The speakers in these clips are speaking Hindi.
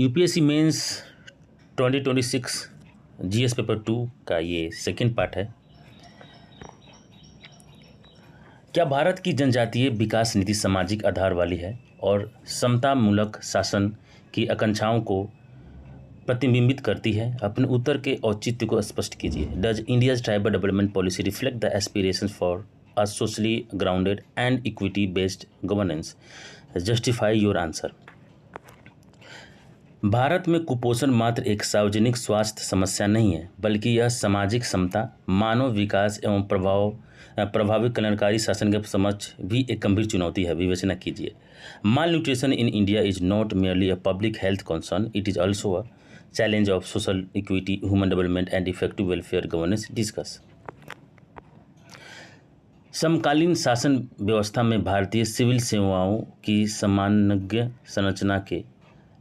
यूपीएससी मेंस 2026 जीएस पेपर 2 का ये सेकंड पार्ट है। क्या भारत की जनजातीय विकास नीति सामाजिक आधार वाली है और समतामूलक शासन की आकांक्षाओं को प्रतिबिंबित करती है? अपने उत्तर के औचित्य को स्पष्ट कीजिए। Does India's tribal development policy reflect the aspirations for a socially grounded and equity based governance? Justify your answer. Bharat में कुपोषण मात्र एक सार्वजनिक स्वास्थ्य समस्या नहीं है, बल्कि यह सामाजिक समता, मानव विकास एवं प्रभावी कल्याणकारी शासन के समक्ष भी एक गंभीर चुनौती है। विवेचना कीजिए। Malnutrition in India is not merely a public health concern, it is also a challenge of social equity, human development and effective welfare governance. Discuss. समकालीन शासन व्यवस्था में भारतीय सिविल सेवाओं की समन्वय संरचना के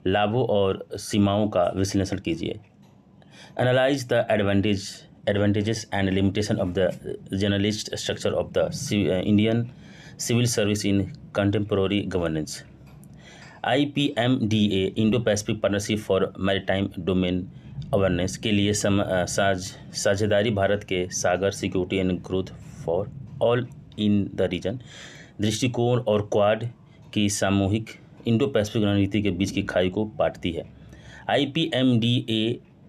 लाभों और सीमाओं का विश्लेषण कीजिए। Analyse the advantages and limitation of the generalist structure of the Indian civil service in contemporary governance. IPMDA Indo Pacific partnership for maritime domain awareness के लिए साझेदारी भारत के SAGAR security and growth for all in the region दृष्टिकोण और क्वाड की सामूहिक इंडो पैसिफिक रणनीति के बीच की खाई को पाटती है। IPMDA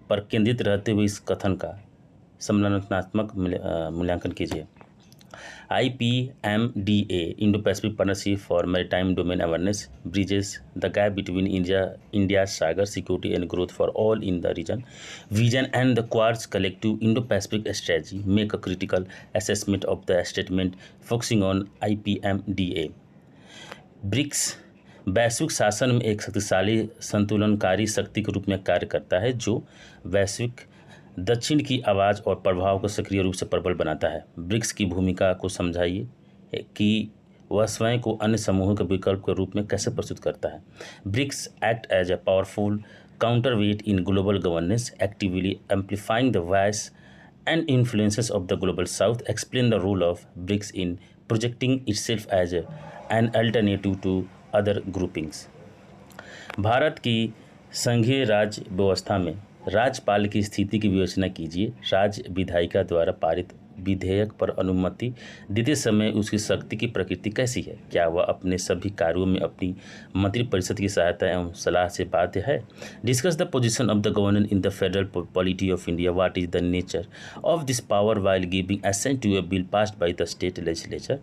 पर केंद्रित रहते हुए इस कथन का समालोचनात्मक मूल्यांकन कीजिए। IPMDA Indo Pacific partnership for maritime domain awareness bridges the gap between India SAGAR security and growth for all in the region vision and the Quad's collective Indo Pacific strategy make a critical assessment of the statement focusing on IPMDA। BRICS वैश्विक शासन में एक शक्तिशाली संतुलनकारी शक्ति के रूप में कार्य करता है, जो वैश्विक दक्षिण की आवाज़ और प्रभाव को सक्रिय रूप से प्रबल बनाता है। ब्रिक्स की भूमिका को समझाइए कि वह स्वयं को अन्य समूहों के विकल्प के रूप में कैसे प्रस्तुत करता है। BRICS act as a powerful counterweight in global governance, actively amplifying the voice and influences of the Global South. Explain the role of BRICS in projecting itself as an alternative to other groupings. Bharat की संघीय राज्य व्यवस्था में राज्यपाल की स्थिति की विवेचना कीजिए। राज्य विधायिका द्वारा पारित विधेयक पर अनुमति देते समय उसकी शक्ति की प्रकृति कैसी है? क्या वह अपने सभी कार्यों में अपनी मंत्रिपरिषद की सहायता एवं सलाह से बाध्य है? Discuss the position of the governor in the federal polity of India. What is the nature of this power while giving assent to a bill passed by the state legislature?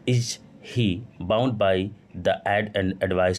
Is he bound by the ad and advice